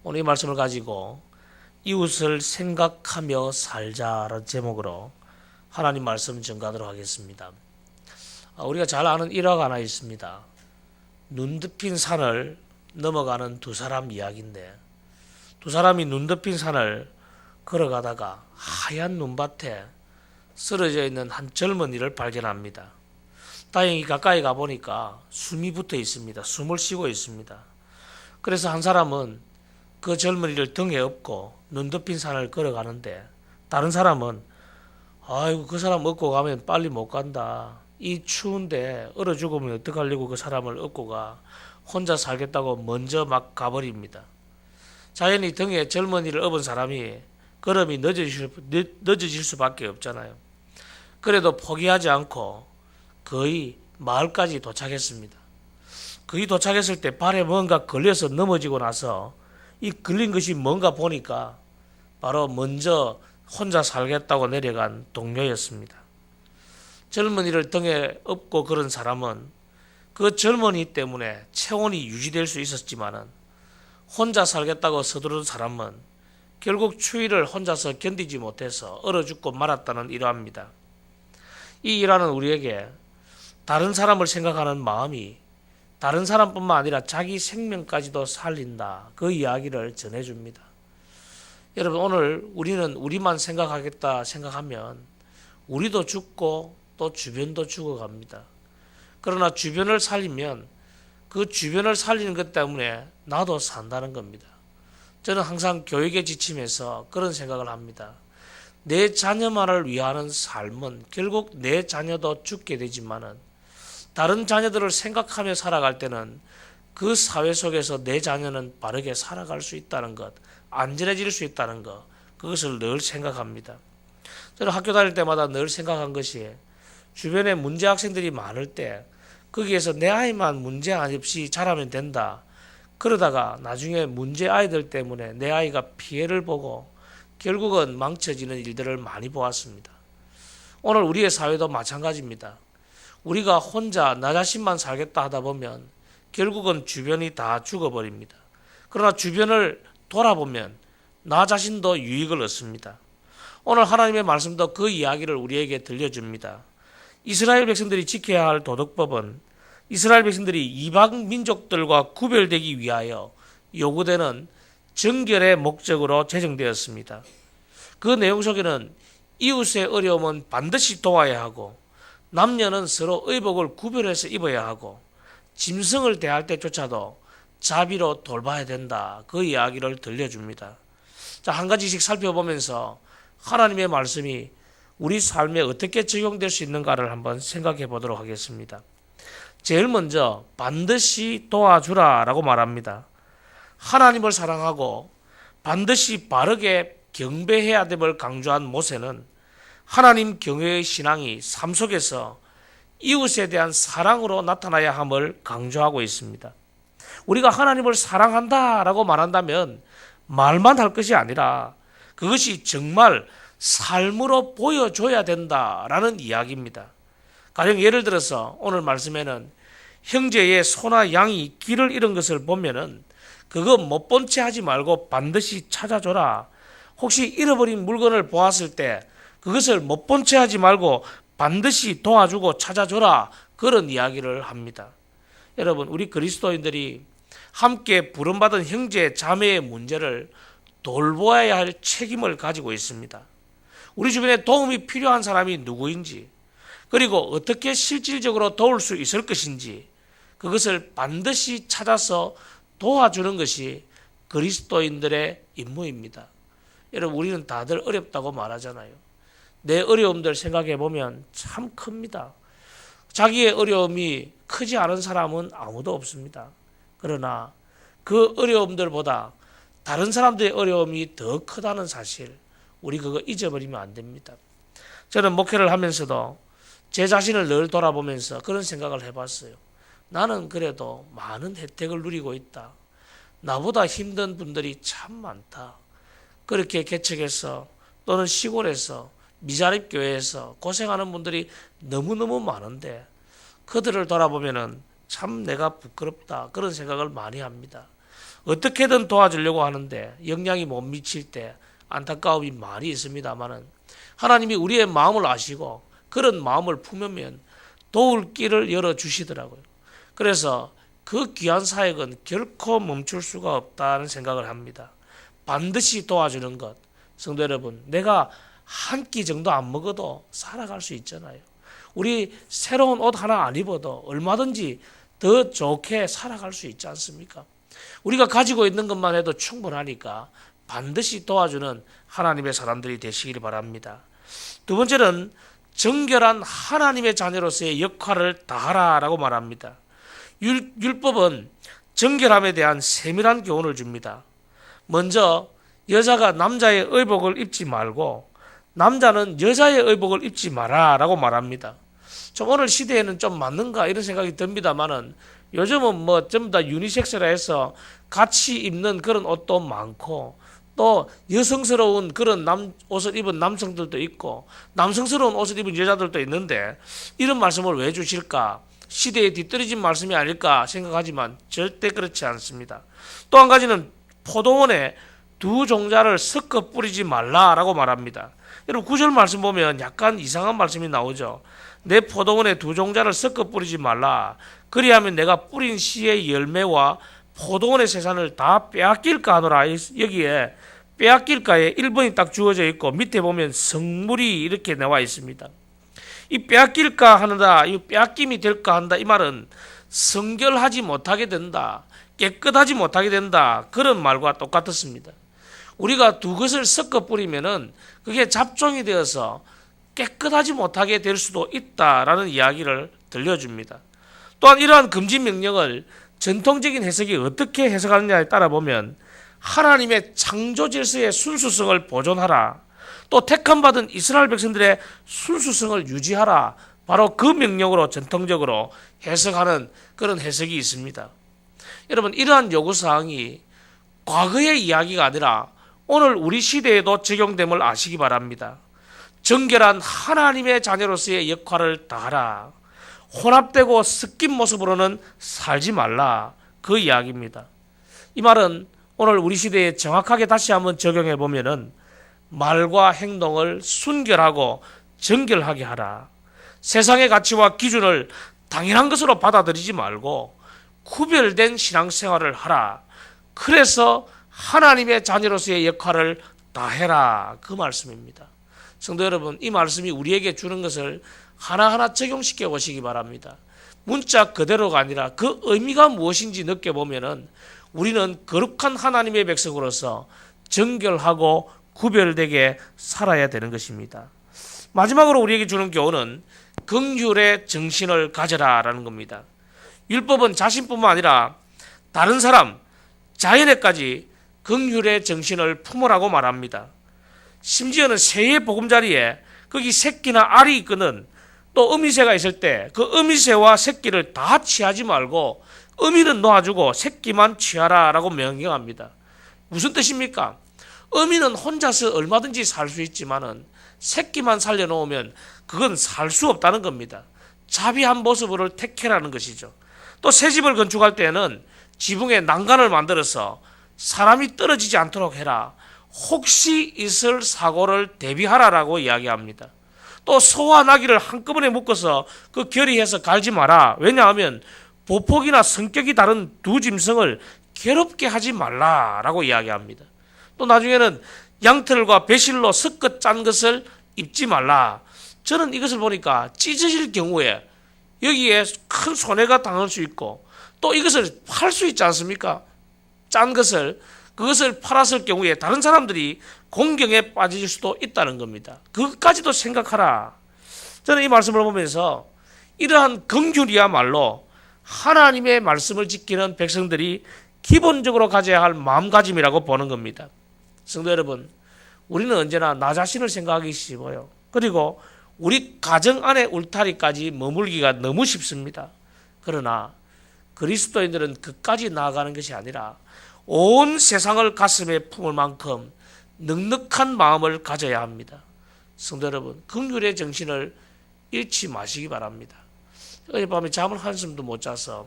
오늘 이 말씀을 가지고 이웃을 생각하며 살자라는 제목으로 하나님 말씀 전가하도록 하겠습니다. 우리가 잘 아는 일화가 하나 있습니다. 눈 덮인 산을 넘어가는 두 사람 이야기인데, 두 사람이 눈 덮인 산을 걸어가다가 하얀 눈밭에 쓰러져 있는 한 젊은이를 발견합니다. 다행히 가까이 가보니까 숨이 붙어 있습니다. 숨을 쉬고 있습니다. 그래서 한 사람은 그 젊은이를 등에 업고 눈 덮인 산을 걸어가는데, 다른 사람은 아이고 그 사람 업고 가면 빨리 못 간다, 이 추운데 얼어 죽으면 어떡하려고 그 사람을 업고 가, 혼자 살겠다고 먼저 막 가버립니다. 자연히 등에 젊은이를 업은 사람이 걸음이 늦어질 수밖에 없잖아요. 그래도 포기하지 않고 거의 마을까지 도착했습니다. 거의 도착했을 때 발에 뭔가 걸려서 넘어지고 나서 이 걸린 것이 뭔가 보니까 바로 먼저 혼자 살겠다고 내려간 동료였습니다. 젊은이를 등에 업고 걸은 사람은 그 젊은이 때문에 체온이 유지될 수 있었지만은, 혼자 살겠다고 서두른 사람은 결국 추위를 혼자서 견디지 못해서 얼어 죽고 말았다는 일화입니다. 이 일화는 우리에게 다른 사람을 생각하는 마음이 다른 사람뿐만 아니라 자기 생명까지도 살린다, 그 이야기를 전해줍니다. 여러분, 오늘 우리는 우리만 생각하겠다 생각하면 우리도 죽고 또 주변도 죽어갑니다. 그러나 주변을 살리면 그 주변을 살리는 것 때문에 나도 산다는 겁니다. 저는 항상 교육에 지치면서 그런 생각을 합니다. 내 자녀만을 위하는 삶은 결국 내 자녀도 죽게 되지만은, 다른 자녀들을 생각하며 살아갈 때는 그 사회 속에서 내 자녀는 바르게 살아갈 수 있다는 것, 안전해질 수 있다는 것, 그것을 늘 생각합니다. 저는 학교 다닐 때마다 늘 생각한 것이, 주변에 문제 학생들이 많을 때 거기에서 내 아이만 문제 없이 자라면 된다, 그러다가 나중에 문제 아이들 때문에 내 아이가 피해를 보고 결국은 망쳐지는 일들을 많이 보았습니다. 오늘 우리의 사회도 마찬가지입니다. 우리가 혼자 나 자신만 살겠다 하다 보면 결국은 주변이 다 죽어버립니다. 그러나 주변을 돌아보면 나 자신도 유익을 얻습니다. 오늘 하나님의 말씀도 그 이야기를 우리에게 들려줍니다. 이스라엘 백성들이 지켜야 할 도덕법은 이스라엘 백성들이 이방 민족들과 구별되기 위하여 요구되는 정결의 목적으로 제정되었습니다. 그 내용 속에는 이웃의 어려움은 반드시 도와야 하고, 남녀는 서로 의복을 구별해서 입어야 하고, 짐승을 대할 때조차도 자비로 돌봐야 된다, 그 이야기를 들려줍니다. 자, 한 가지씩 살펴보면서 하나님의 말씀이 우리 삶에 어떻게 적용될 수 있는가를 한번 생각해 보도록 하겠습니다. 제일 먼저 반드시 도와주라 라고 말합니다. 하나님을 사랑하고 반드시 바르게 경배해야 됨을 강조한 모세는 하나님 경외의 신앙이 삶 속에서 이웃에 대한 사랑으로 나타나야 함을 강조하고 있습니다. 우리가 하나님을 사랑한다라고 말한다면 말만 할 것이 아니라 그것이 정말 삶으로 보여줘야 된다라는 이야기입니다. 가령 예를 들어서 오늘 말씀에는 형제의 소나 양이 길을 잃은 것을 보면은 그거 못 본 채 하지 말고 반드시 찾아줘라. 혹시 잃어버린 물건을 보았을 때 그것을 못 본 채 하지 말고 반드시 도와주고 찾아줘라, 그런 이야기를 합니다. 여러분, 우리 그리스도인들이 함께 부름받은 형제 자매의 문제를 돌보아야 할 책임을 가지고 있습니다. 우리 주변에 도움이 필요한 사람이 누구인지, 그리고 어떻게 실질적으로 도울 수 있을 것인지, 그것을 반드시 찾아서 도와주는 것이 그리스도인들의 임무입니다. 여러분, 우리는 다들 어렵다고 말하잖아요. 내 어려움들 생각해 보면 참 큽니다. 자기의 어려움이 크지 않은 사람은 아무도 없습니다. 그러나 그 어려움들보다 다른 사람들의 어려움이 더 크다는 사실, 우리 그거 잊어버리면 안 됩니다. 저는 목회를 하면서도 제 자신을 늘 돌아보면서 그런 생각을 해봤어요. 나는 그래도 많은 혜택을 누리고 있다. 나보다 힘든 분들이 참 많다. 그렇게 개척해서 또는 시골에서 미자립 교회에서 고생하는 분들이 너무너무 많은데 그들을 돌아보면은 참 내가 부끄럽다, 그런 생각을 많이 합니다. 어떻게든 도와주려고 하는데 영향이 못 미칠 때 안타까움이 많이 있습니다만은, 하나님이 우리의 마음을 아시고 그런 마음을 품으면 도울 길을 열어주시더라고요. 그래서 그 귀한 사역은 결코 멈출 수가 없다는 생각을 합니다. 반드시 도와주는 것. 성도 여러분, 내가 한 끼 정도 안 먹어도 살아갈 수 있잖아요. 우리 새로운 옷 하나 안 입어도 얼마든지 더 좋게 살아갈 수 있지 않습니까? 우리가 가지고 있는 것만 해도 충분하니까 반드시 도와주는 하나님의 사람들이 되시길 바랍니다. 두 번째는 정결한 하나님의 자녀로서의 역할을 다하라라고 말합니다. 율법은 정결함에 대한 세밀한 교훈을 줍니다. 먼저 여자가 남자의 의복을 입지 말고 남자는 여자의 의복을 입지 마라라고 말합니다. 좀 오늘 시대에는 좀 맞는가 이런 생각이 듭니다만은, 요즘은 뭐 전부 다 유니섹스라 해서 같이 입는 그런 옷도 많고, 또 여성스러운 그런 옷을 입은 남성들도 있고 남성스러운 옷을 입은 여자들도 있는데, 이런 말씀을 왜 주실까? 시대에 뒤떨어진 말씀이 아닐까 생각하지만 절대 그렇지 않습니다. 또 한 가지는 포도원에 두 종자를 섞어 뿌리지 말라라고 말합니다. 여러분, 9절 말씀 보면 약간 이상한 말씀이 나오죠. 내 포도원에 두 종자를 섞어 뿌리지 말라. 그리하면 내가 뿌린 씨의 열매와 포도원의 세산을 다 빼앗길까 하노라. 여기에 빼앗길까에 1번이 딱 주어져 있고 밑에 보면 성물이 이렇게 나와 있습니다. 이 빼앗길까 하는다, 이 빼앗김이 될까 한다, 이 말은 성결하지 못하게 된다, 깨끗하지 못하게 된다, 그런 말과 똑같았습니다. 우리가 두 것을 섞어 뿌리면은 그게 잡종이 되어서 깨끗하지 못하게 될 수도 있다라는 이야기를 들려줍니다. 또한 이러한 금지 명령을 전통적인 해석이 어떻게 해석하느냐에 따라 보면, 하나님의 창조 질서의 순수성을 보존하라, 또 택함받은 이스라엘 백성들의 순수성을 유지하라, 바로 그 명령으로 전통적으로 해석하는 그런 해석이 있습니다. 여러분, 이러한 요구사항이 과거의 이야기가 아니라 오늘 우리 시대에도 적용됨을 아시기 바랍니다. 정결한 하나님의 자녀로서의 역할을 다하라, 혼합되고 섞인 모습으로는 살지 말라, 그 이야기입니다. 이 말은 오늘 우리 시대에 정확하게 다시 한번 적용해 보면은, 말과 행동을 순결하고 정결하게 하라, 세상의 가치와 기준을 당연한 것으로 받아들이지 말고 구별된 신앙생활을 하라, 그래서 하나님의 자녀로서의 역할을 다해라, 그 말씀입니다. 성도 여러분, 이 말씀이 우리에게 주는 것을 하나하나 적용시켜 보시기 바랍니다. 문자 그대로가 아니라 그 의미가 무엇인지 느껴보면은 우리는 거룩한 하나님의 백성으로서 정결하고 구별되게 살아야 되는 것입니다. 마지막으로 우리에게 주는 교훈은 긍휼의 정신을 가져라라는 겁니다. 율법은 자신뿐만 아니라 다른 사람, 자연에까지 긍휼의 정신을 품으라고 말합니다. 심지어는 새의 보금자리에 거기 새끼나 알이 있거든, 또 어미새가 있을 때 그 어미새와 새끼를 다 취하지 말고 어미는 놓아주고 새끼만 취하라라고 명령합니다. 무슨 뜻입니까? 어미는 혼자서 얼마든지 살 수 있지만은 새끼만 살려놓으면 그건 살 수 없다는 겁니다. 자비한 모습을 택해라는 것이죠. 또 새 집을 건축할 때는 지붕에 난간을 만들어서 사람이 떨어지지 않도록 해라, 혹시 있을 사고를 대비하라라고 이야기합니다. 또 소와 나귀를 한꺼번에 묶어서 그 결의해서 갈지 마라. 왜냐하면 보폭이나 성격이 다른 두 짐승을 괴롭게 하지 말라라고 이야기합니다. 또 나중에는 양털과 배실로 섞어 짠 것을 입지 말라. 저는 이것을 보니까 찢어질 경우에 여기에 큰 손해가 당할 수 있고, 또 이것을 팔 수 있지 않습니까? 짠 것을, 그것을 팔았을 경우에 다른 사람들이 공경에 빠질 수도 있다는 겁니다. 그것까지도 생각하라. 저는 이 말씀을 보면서 이러한 긍휼이야말로 하나님의 말씀을 지키는 백성들이 기본적으로 가져야 할 마음가짐이라고 보는 겁니다. 성도 여러분, 우리는 언제나 나 자신을 생각하기 쉬워요. 그리고 우리 가정 안의 울타리까지 머물기가 너무 쉽습니다. 그러나 그리스도인들은 그까지 나아가는 것이 아니라 온 세상을 가슴에 품을 만큼 넉넉한 마음을 가져야 합니다. 성도 여러분, 긍휼의 정신을 잃지 마시기 바랍니다. 어젯밤에 잠을 한숨도 못 자서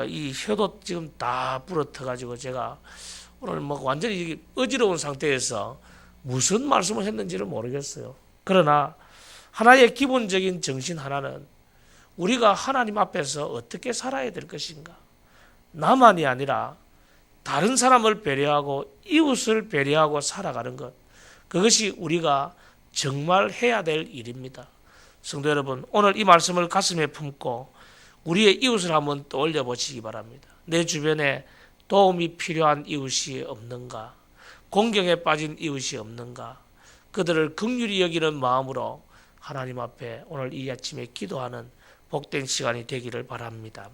이 혀도 지금 다 부러뜨가지고 제가 오늘 뭐 완전히 어지러운 상태에서 무슨 말씀을 했는지를 모르겠어요. 그러나 하나의 기본적인 정신 하나는 우리가 하나님 앞에서 어떻게 살아야 될 것인가. 나만이 아니라 다른 사람을 배려하고 이웃을 배려하고 살아가는 것. 그것이 우리가 정말 해야 될 일입니다. 성도 여러분, 오늘 이 말씀을 가슴에 품고 우리의 이웃을 한번 떠올려 보시기 바랍니다. 내 주변에 도움이 필요한 이웃이 없는가? 공경에 빠진 이웃이 없는가? 그들을 긍휼히 여기는 마음으로 하나님 앞에 오늘 이 아침에 기도하는 복된 시간이 되기를 바랍니다.